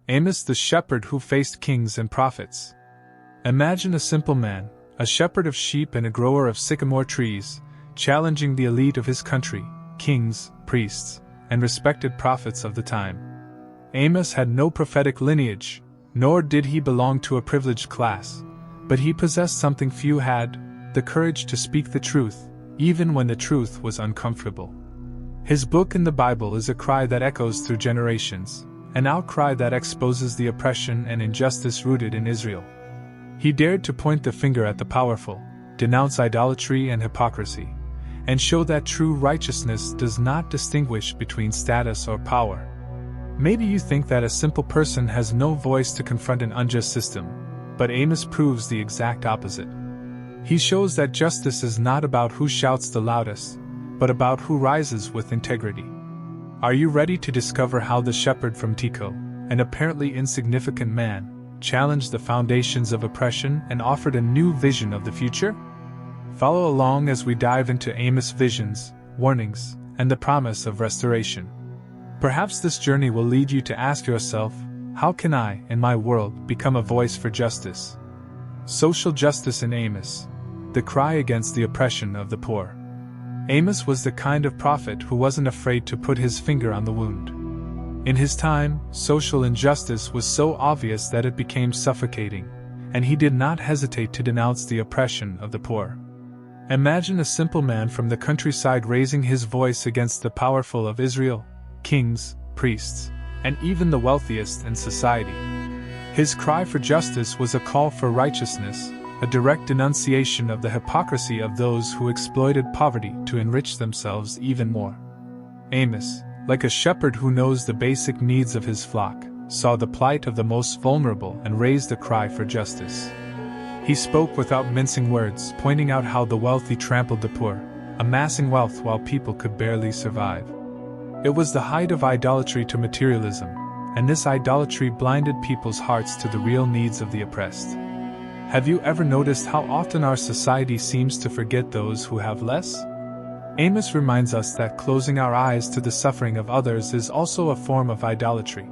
Amos the shepherd who faced kings and prophets. Imagine a simple man, a shepherd of sheep and a grower of sycamore trees, challenging the elite of his country, kings, priests, and respected prophets of the time. Amos had no prophetic lineage, nor did he belong to a privileged class, but he possessed something few had: the courage to speak the truth, even when the truth was uncomfortable. His book in the Bible is a cry that echoes through generations, an outcry that exposes the oppression and injustice rooted in Israel. He dared to point the finger at the powerful, denounce idolatry and hypocrisy, and show that true righteousness does not distinguish between status or power. Maybe you think that a simple person has no voice to confront an unjust system, but Amos proves the exact opposite. He shows that justice is not about who shouts the loudest, but about who rises with integrity. Are you ready to discover how the shepherd from Tekoa, an apparently insignificant man, challenged the foundations of oppression and offered a new vision of the future? Follow along as we dive into Amos' visions, warnings, and the promise of restoration. Perhaps this journey will lead you to ask yourself, how can I, in my world, become a voice for justice? Social justice in Amos, the cry against the oppression of the poor. Amos was the kind of prophet who wasn't afraid to put his finger on the wound. In his time, social injustice was so obvious that it became suffocating, and he did not hesitate to denounce the oppression of the poor. Imagine a simple man from the countryside raising his voice against the powerful of Israel, kings, priests, and even the wealthiest in society. His cry for justice was a call for righteousness, a direct denunciation of the hypocrisy of those who exploited poverty to enrich themselves even more. Amos, like a shepherd who knows the basic needs of his flock, saw the plight of the most vulnerable and raised a cry for justice. He spoke without mincing words, pointing out how the wealthy trampled the poor, amassing wealth while people could barely survive. It was the height of idolatry to materialism, and this idolatry blinded people's hearts to the real needs of the oppressed. Have you ever noticed how often our society seems to forget those who have less? Amos reminds us that closing our eyes to the suffering of others is also a form of idolatry.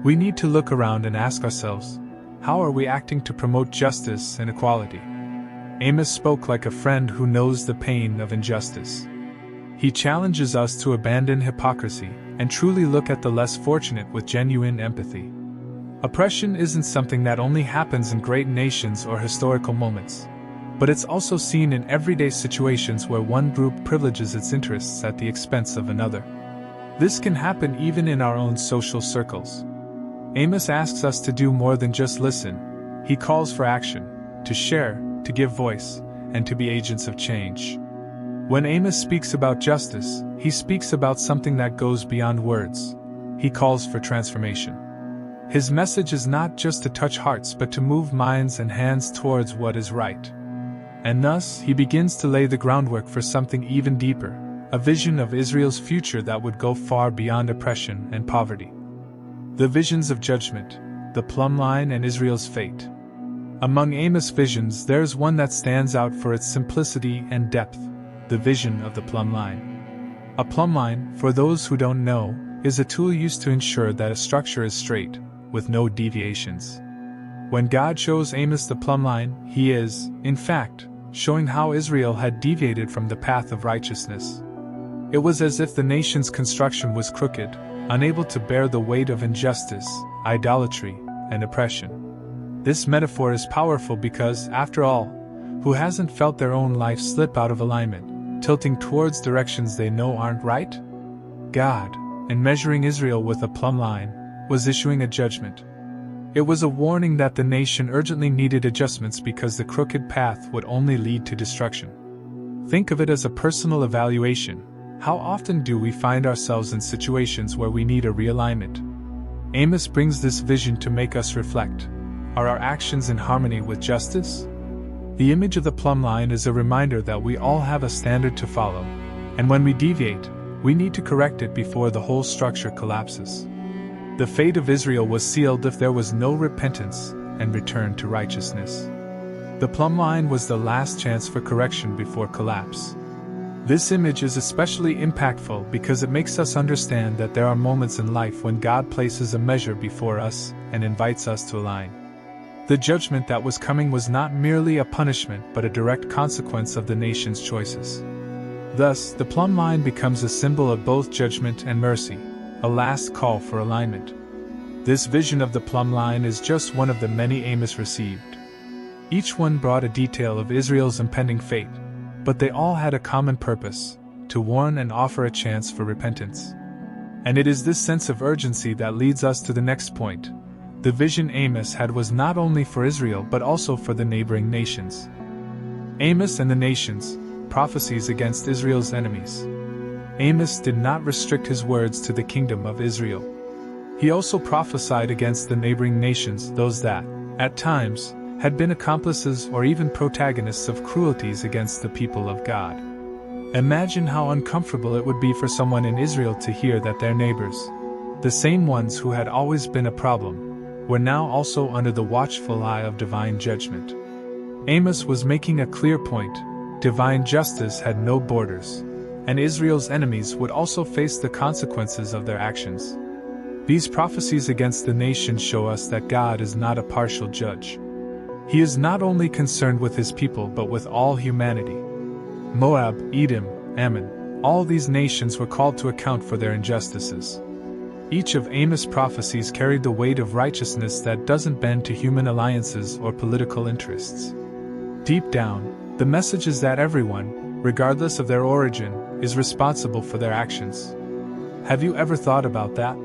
We need to look around and ask ourselves, how are we acting to promote justice and equality? Amos spoke like a friend who knows the pain of injustice. He challenges us to abandon hypocrisy and truly look at the less fortunate with genuine empathy. Oppression isn't something that only happens in great nations or historical moments, but it's also seen in everyday situations where one group privileges its interests at the expense of another. This can happen even in our own social circles. Amos asks us to do more than just listen. He calls for action, to share, to give voice, and to be agents of change. When Amos speaks about justice, he speaks about something that goes beyond words. He calls for transformation. His message is not just to touch hearts but to move minds and hands towards what is right. And thus, he begins to lay the groundwork for something even deeper, a vision of Israel's future that would go far beyond oppression and poverty. The visions of judgment, the plumb line and Israel's fate. Among Amos' visions, there's one that stands out for its simplicity and depth, the vision of the plumb line. A plumb line, for those who don't know, is a tool used to ensure that a structure is straight, with no deviations. When God shows Amos the plumb line, he is, in fact, showing how Israel had deviated from the path of righteousness. It was as if the nation's construction was crooked, unable to bear the weight of injustice, idolatry, and oppression. This metaphor is powerful because, after all, who hasn't felt their own life slip out of alignment, tilting towards directions they know aren't right? God, in measuring Israel with a plumb line, was issuing a judgment. It was a warning that the nation urgently needed adjustments because the crooked path would only lead to destruction. Think of it as a personal evaluation. How often do we find ourselves in situations where we need a realignment? Amos brings this vision to make us reflect. Are our actions in harmony with justice? The image of the plumb line is a reminder that we all have a standard to follow, and when we deviate, we need to correct it before the whole structure collapses. The fate of Israel was sealed if there was no repentance and return to righteousness. The plumb line was the last chance for correction before collapse. This image is especially impactful because it makes us understand that there are moments in life when God places a measure before us and invites us to align. The judgment that was coming was not merely a punishment but a direct consequence of the nation's choices. Thus, the plumb line becomes a symbol of both judgment and mercy, a last call for alignment. This vision of the plumb line is just one of the many Amos received. Each one brought a detail of Israel's impending fate, but they all had a common purpose: to warn and offer a chance for repentance. And it is this sense of urgency that leads us to the next point. The vision Amos had was not only for Israel but also for the neighboring nations. Amos and the nations, prophecies against Israel's enemies. Amos did not restrict his words to the kingdom of Israel. He also prophesied against the neighboring nations, those that, at times, had been accomplices or even protagonists of cruelties against the people of God. Imagine how uncomfortable it would be for someone in Israel to hear that their neighbors, the same ones who had always been a problem, were now also under the watchful eye of divine judgment. Amos was making a clear point: divine justice had no borders, and Israel's enemies would also face the consequences of their actions. These prophecies against the nation show us that God is not a partial judge. He is not only concerned with his people but with all humanity. Moab, Edom, Ammon, all these nations were called to account for their injustices. Each of Amos' prophecies carried the weight of righteousness that doesn't bend to human alliances or political interests. Deep down, the message is that everyone, regardless of their origin, is responsible for their actions. Have you ever thought about that?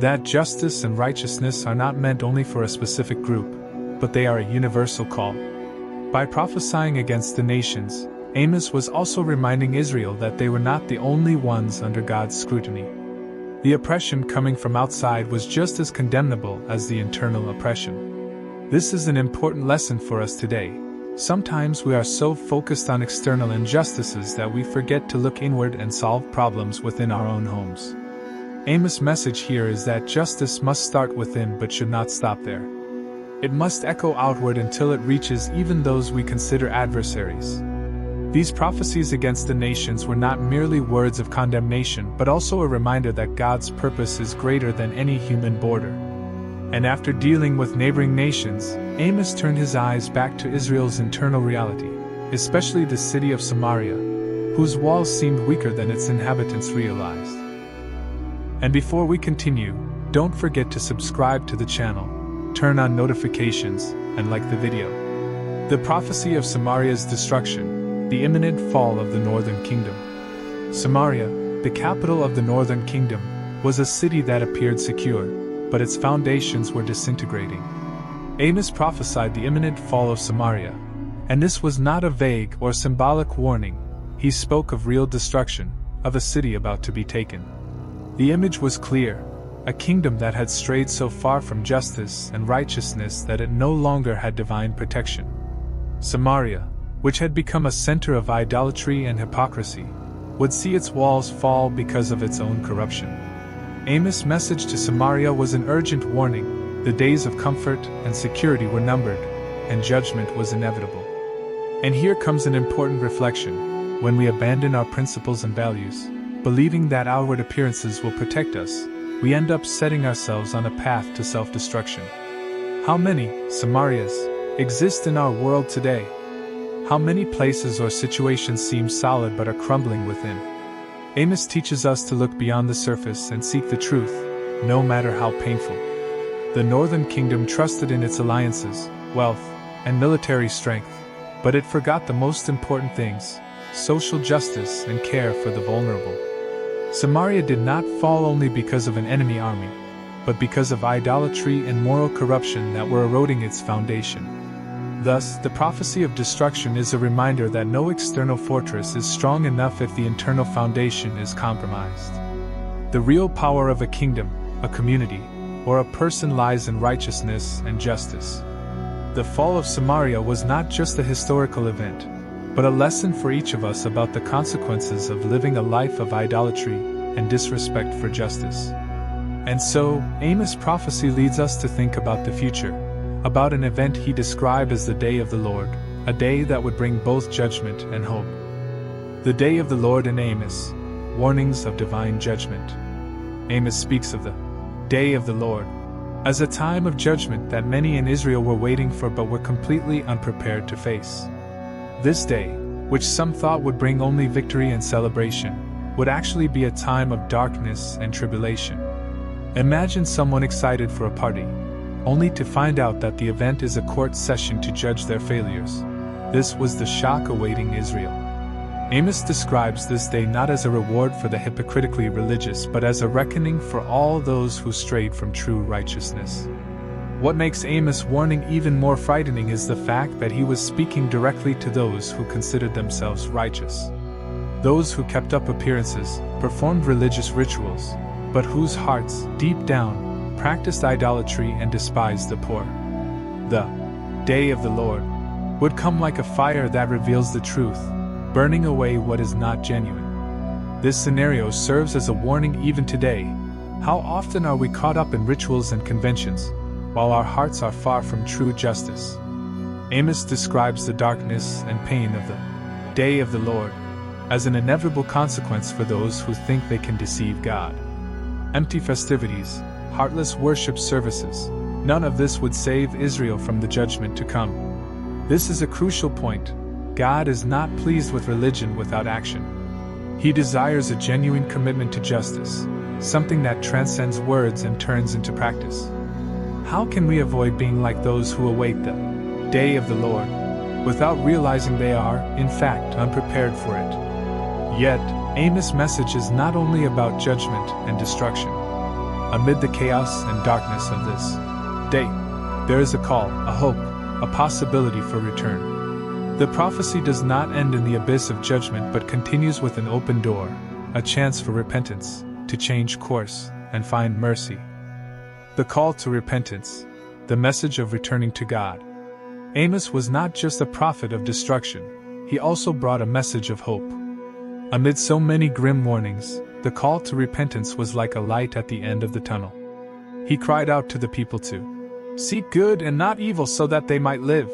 That justice and righteousness are not meant only for a specific group, but they are a universal call. By prophesying against the nations, Amos was also reminding Israel that they were not the only ones under God's scrutiny. The oppression coming from outside was just as condemnable as the internal oppression. This is an important lesson for us today. Sometimes we are so focused on external injustices that we forget to look inward and solve problems within our own homes. Amos' message here is that justice must start within but should not stop there. It must echo outward until it reaches even those we consider adversaries. These prophecies against the nations were not merely words of condemnation but also a reminder that God's purpose is greater than any human border. And after dealing with neighboring nations, Amos turned his eyes back to Israel's internal reality, especially the city of Samaria, whose walls seemed weaker than its inhabitants realized. And before we continue, don't forget to subscribe to the channel, turn on notifications, and like the video. The prophecy of Samaria's destruction, the imminent fall of the northern kingdom. Samaria, the capital of the northern kingdom, was a city that appeared secure, but its foundations were disintegrating. Amos prophesied the imminent fall of Samaria, and this was not a vague or symbolic warning. He spoke of real destruction, of a city about to be taken. The image was clear: a kingdom that had strayed so far from justice and righteousness that it no longer had divine protection. Samaria, which had become a center of idolatry and hypocrisy, would see its walls fall because of its own corruption. Amos' message to Samaria was an urgent warning: the days of comfort and security were numbered, and judgment was inevitable. And here comes an important reflection: when we abandon our principles and values, believing that outward appearances will protect us, we end up setting ourselves on a path to self-destruction. How many Samarias exist in our world today? How many places or situations seem solid but are crumbling within? Amos teaches us to look beyond the surface and seek the truth, no matter how painful. The northern kingdom trusted in its alliances, wealth, and military strength, but it forgot the most important things: social justice and care for the vulnerable. Samaria did not fall only because of an enemy army, but because of idolatry and moral corruption that were eroding its foundation. Thus, the prophecy of destruction is a reminder that no external fortress is strong enough if the internal foundation is compromised. The real power of a kingdom, a community, or a person lies in righteousness and justice. The fall of Samaria was not just a historical event, but a lesson for each of us about the consequences of living a life of idolatry and disrespect for justice. And so, Amos' prophecy leads us to think about the future, about an event he described as the day of the Lord, a day that would bring both judgment and hope. The day of the Lord in Amos, warnings of divine judgment. Amos speaks of the day of the Lord as a time of judgment that many in Israel were waiting for but were completely unprepared to face. This day, which some thought would bring only victory and celebration, would actually be a time of darkness and tribulation. Imagine someone excited for a party, only to find out that the event is a court session to judge their failures. This was the shock awaiting Israel. Amos describes this day not as a reward for the hypocritically religious but as a reckoning for all those who strayed from true righteousness. What makes Amos' warning even more frightening is the fact that he was speaking directly to those who considered themselves righteous. Those who kept up appearances, performed religious rituals, but whose hearts, deep down, practiced idolatry and despised the poor. The day of the Lord would come like a fire that reveals the truth, burning away what is not genuine. This scenario serves as a warning even today. How often are we caught up in rituals and conventions, while our hearts are far from true justice? Amos describes the darkness and pain of the day of the Lord as an inevitable consequence for those who think they can deceive God. Empty festivities, heartless worship services, none of this would save Israel from the judgment to come. This is a crucial point. God is not pleased with religion without action. He desires a genuine commitment to justice, something that transcends words and turns into practice. How can we avoid being like those who await the day of the Lord, without realizing they are, in fact, unprepared for it? Yet, Amos' message is not only about judgment and destruction. Amid the chaos and darkness of this day, there is a call, a hope, a possibility for return. The prophecy does not end in the abyss of judgment but continues with an open door, a chance for repentance, to change course, and find mercy. The call to repentance, the message of returning to God. Amos was not just a prophet of destruction, he also brought a message of hope. Amid so many grim warnings, the call to repentance was like a light at the end of the tunnel. He cried out to the people to seek good and not evil so that they might live.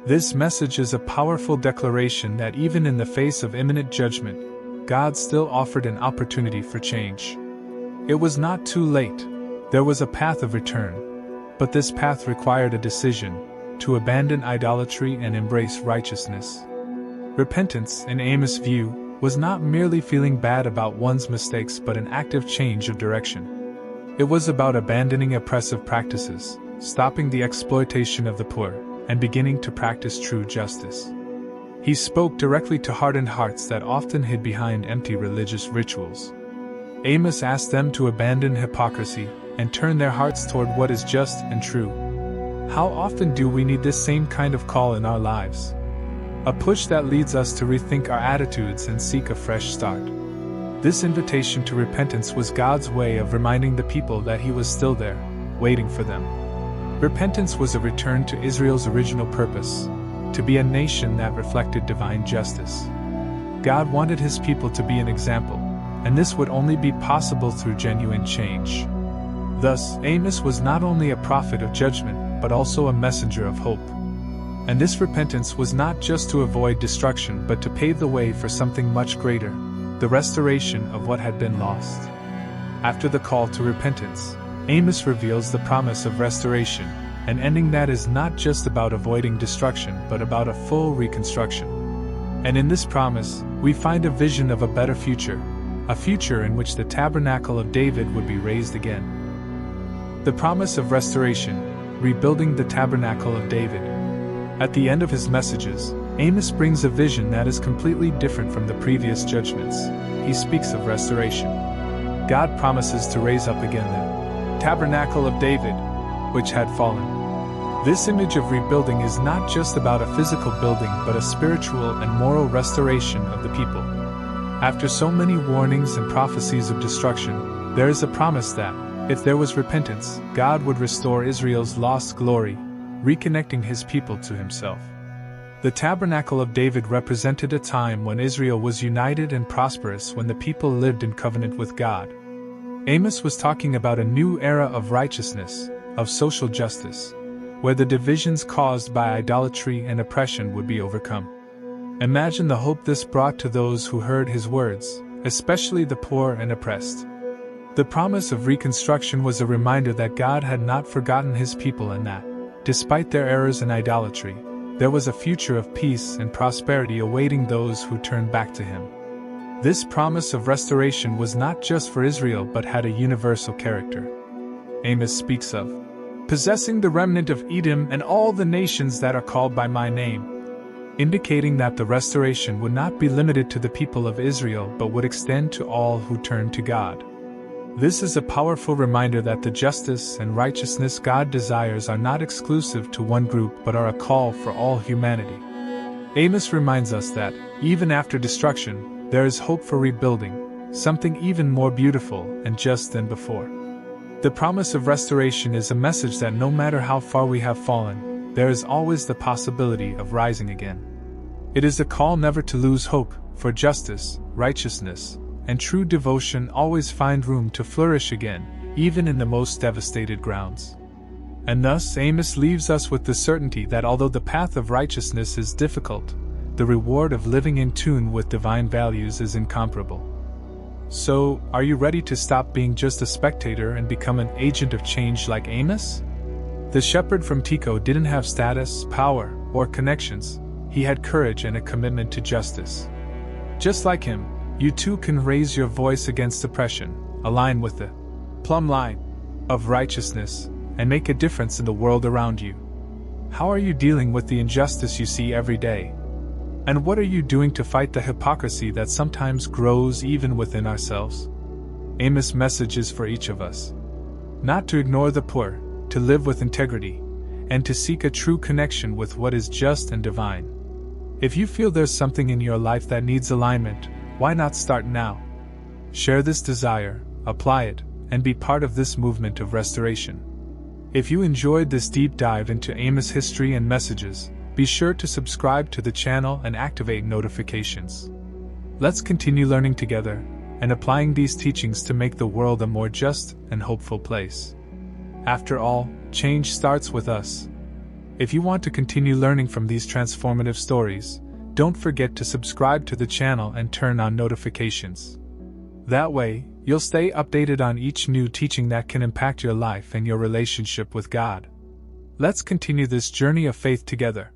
This message is a powerful declaration that even in the face of imminent judgment, God still offered an opportunity for change. It was not too late. There was a path of return, but this path required a decision to abandon idolatry and embrace righteousness. Repentance, in Amos' view, was not merely feeling bad about one's mistakes but an active change of direction. It was about abandoning oppressive practices, stopping the exploitation of the poor, and beginning to practice true justice. He spoke directly to hardened hearts that often hid behind empty religious rituals. Amos asked them to abandon hypocrisy and turn their hearts toward what is just and true. How often do we need this same kind of call in our lives? A push that leads us to rethink our attitudes and seek a fresh start. This invitation to repentance was God's way of reminding the people that He was still there, waiting for them. Repentance was a return to Israel's original purpose, to be a nation that reflected divine justice. God wanted His people to be an example, and this would only be possible through genuine change. Thus, Amos was not only a prophet of judgment, but also a messenger of hope. And this repentance was not just to avoid destruction but to pave the way for something much greater, the restoration of what had been lost. After the call to repentance, Amos reveals the promise of restoration, an ending that is not just about avoiding destruction but about a full reconstruction. And in this promise, we find a vision of a better future, a future in which the tabernacle of David would be raised again. The promise of restoration, rebuilding the tabernacle of David. At the end of his messages, Amos brings a vision that is completely different from the previous judgments. He speaks of restoration. God promises to raise up again the tabernacle of David, which had fallen. This image of rebuilding is not just about a physical building but a spiritual and moral restoration of the people. After so many warnings and prophecies of destruction, there is a promise that, if there was repentance, God would restore Israel's lost glory, reconnecting His people to Himself. The tabernacle of David represented a time when Israel was united and prosperous, when the people lived in covenant with God. Amos was talking about a new era of righteousness, of social justice, where the divisions caused by idolatry and oppression would be overcome. Imagine the hope this brought to those who heard his words, especially the poor and oppressed. The promise of reconstruction was a reminder that God had not forgotten his people and that, despite their errors and idolatry, there was a future of peace and prosperity awaiting those who turned back to him. This promise of restoration was not just for Israel but had a universal character. Amos speaks of possessing the remnant of Edom and all the nations that are called by my name, indicating that the restoration would not be limited to the people of Israel but would extend to all who turn to God. This is a powerful reminder that the justice and righteousness God desires are not exclusive to one group but are a call for all humanity. Amos reminds us that, even after destruction, there is hope for rebuilding, something even more beautiful and just than before. The promise of restoration is a message that no matter how far we have fallen, there is always the possibility of rising again. It is a call never to lose hope, for justice, righteousness, and true devotion always find room to flourish again, even in the most devastated grounds. And thus Amos leaves us with the certainty that although the path of righteousness is difficult, the reward of living in tune with divine values is incomparable. So, are you ready to stop being just a spectator and become an agent of change like Amos? The shepherd from Tekoa didn't have status, power, or connections. He had courage and a commitment to justice. Just like him, you too can raise your voice against oppression, align with the plumb line of righteousness, and make a difference in the world around you. How are you dealing with the injustice you see every day? And what are you doing to fight the hypocrisy that sometimes grows even within ourselves? Amos' message is for each of us. Not to ignore the poor, to live with integrity, and to seek a true connection with what is just and divine. If you feel there's something in your life that needs alignment, why not start now? Share this desire, apply it, and be part of this movement of restoration. If you enjoyed this deep dive into Amos' history and messages, be sure to subscribe to the channel and activate notifications. Let's continue learning together and applying these teachings to make the world a more just and hopeful place. After all, change starts with us. If you want to continue learning from these transformative stories, don't forget to subscribe to the channel and turn on notifications. That way, you'll stay updated on each new teaching that can impact your life and your relationship with God. Let's continue this journey of faith together.